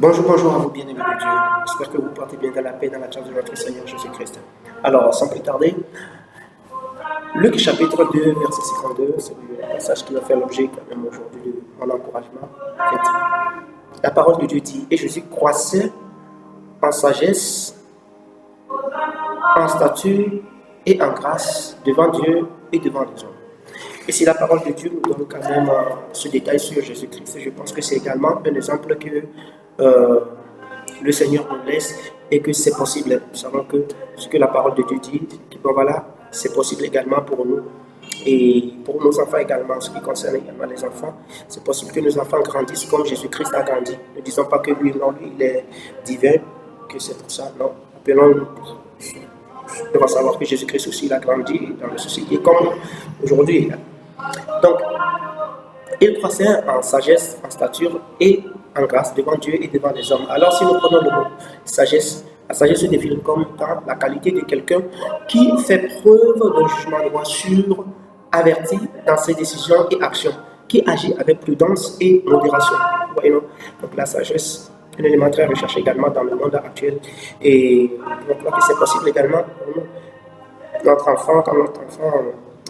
Bonjour, bonjour à vous bien-aimés de Dieu. J'espère que vous portez bien dans la paix, dans la grâce de notre Seigneur Jésus-Christ. Alors, sans plus tarder, Luc chapitre 2, verset 52, c'est le passage qui va faire l'objet quand même aujourd'hui de mon encouragement. En fait, la parole de Dieu dit, et Jésus croissait en sagesse, en stature et en grâce devant Dieu et devant les hommes. Et si la parole de Dieu nous donne quand même ce détail sur Jésus-Christ, je pense que c'est également un exemple que le Seigneur nous laisse et que c'est possible. Nous savons que ce que la parole de Dieu dit, bon voilà, c'est possible également pour nous. Et pour nos enfants également, ce qui concerne également les enfants, c'est possible que nos enfants grandissent comme Jésus-Christ a grandi. Ne disons pas que lui, non, lui, il est divin, que c'est pour ça, non. Appelons-nous. On devons savoir que Jésus-Christ aussi, il a grandi dans la société comme aujourd'hui. Donc, il croissait en sagesse, en stature et en grâce devant Dieu et devant les hommes. Alors, si nous prenons le mot sagesse, la sagesse se définit comme la qualité de quelqu'un qui fait preuve d'un jugement droit sûr, averti dans ses décisions et actions, qui agit avec prudence et modération. Vous voyez, non? Donc, la sagesse, un élément très recherché également dans le monde actuel. Et on croit que c'est possible également pour nous. Notre enfant, quand notre enfant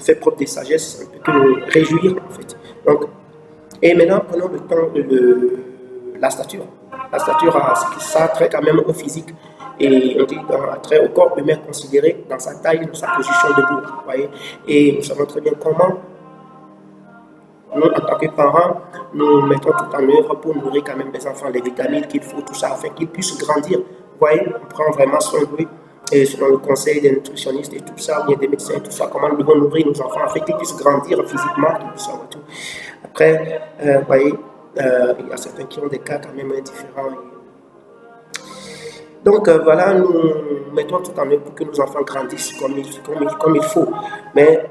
fait preuve de sagesse, on peut que nous réjouir en fait. Donc, et maintenant, prenons le temps de la stature. La stature, ça a trait quand même au physique. Et on dit a trait au corps humain considéré dans sa taille, dans sa position debout. Vous voyez? Et nous savons très bien comment nous, en tant que parents, nous mettons tout en œuvre pour nourrir quand même les enfants, les vitamines qu'il faut, tout ça, afin qu'ils puissent grandir. Vous voyez? On prend vraiment soin de lui. Et selon le conseil des nutritionnistes et tout ça, ou des médecins et tout ça, comment nous devons nourrir nos enfants afin qu'ils puissent grandir physiquement, tout ça, tout. Après, vous voyez, il y a certains qui ont des cas quand même différents. Donc voilà, nous mettons tout en œuvre pour que nos enfants grandissent comme il faut. Mais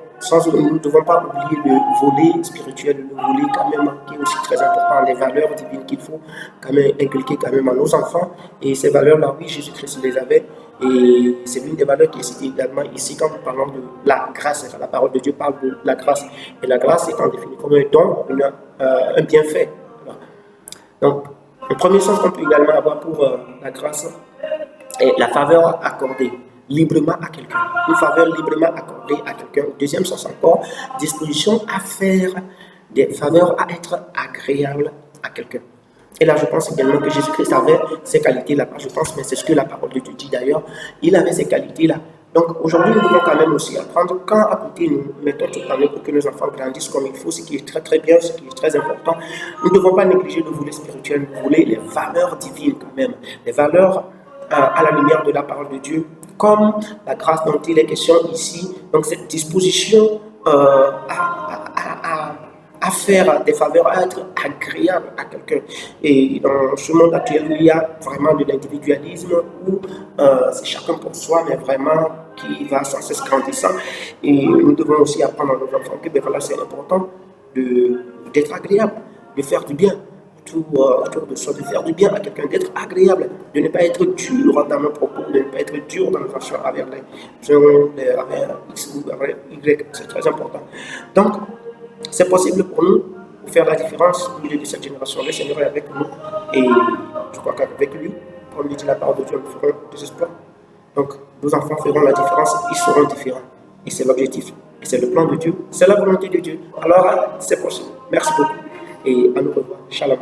nous ne devons pas oublier le volet spirituel, le volet quand même qui est aussi très important, les valeurs divines qu'il faut quand même inculquer quand même à nos enfants. Et ces valeurs-là, oui, Jésus-Christ les avait. Et c'est l'une des valeurs qui est citée également ici quand nous parlons de la grâce. La parole de Dieu parle de la grâce. Et la grâce étant définie comme un don, un bienfait. Voilà. Donc, le premier sens qu'on peut également avoir pour la grâce est la faveur accordée librement à quelqu'un. Une faveur librement accordée à quelqu'un. Deuxième sens encore, disposition à faire des faveurs, à être agréable à quelqu'un. Et là, je pense également que Jésus-Christ avait ces qualités-là. Je pense, mais c'est ce que la parole de Dieu dit d'ailleurs. Il avait ces qualités-là. Donc aujourd'hui, nous devons quand même aussi apprendre quand à côté nous mettons tout en œuvre pour que nos enfants grandissent comme il faut, ce qui est très très bien, ce qui est très important. Nous ne devons pas négliger le volet spirituel, le volet, les valeurs divines quand même, les valeurs à la lumière de la parole de Dieu, comme la grâce dont il est question ici. Donc cette disposition à faire des faveurs, à être agréable à quelqu'un. Et dans ce monde actuel, il y a vraiment de l'individualisme où c'est chacun pour soi, mais vraiment qui va sans cesse grandissant. Et nous devons aussi apprendre à nos enfants que voilà, c'est important d'être agréable, de faire du bien autour de soi, de faire du bien à quelqu'un, d'être agréable, de ne pas être dur dans nos propos, de ne pas être dur dans nos actions avec les gens, avec X ou avec Y. C'est très important. Donc, c'est possible pour nous de faire la différence au milieu de cette génération. Le Seigneur est avec nous et je crois qu'avec lui, comme dit la parole de Dieu, nous ferons des espoirs. Donc, nos enfants feront la différence, ils seront différents. Et c'est l'objectif, et c'est le plan de Dieu, c'est la volonté de Dieu. Alors, c'est possible. Merci beaucoup et à nous revoir. Shalom.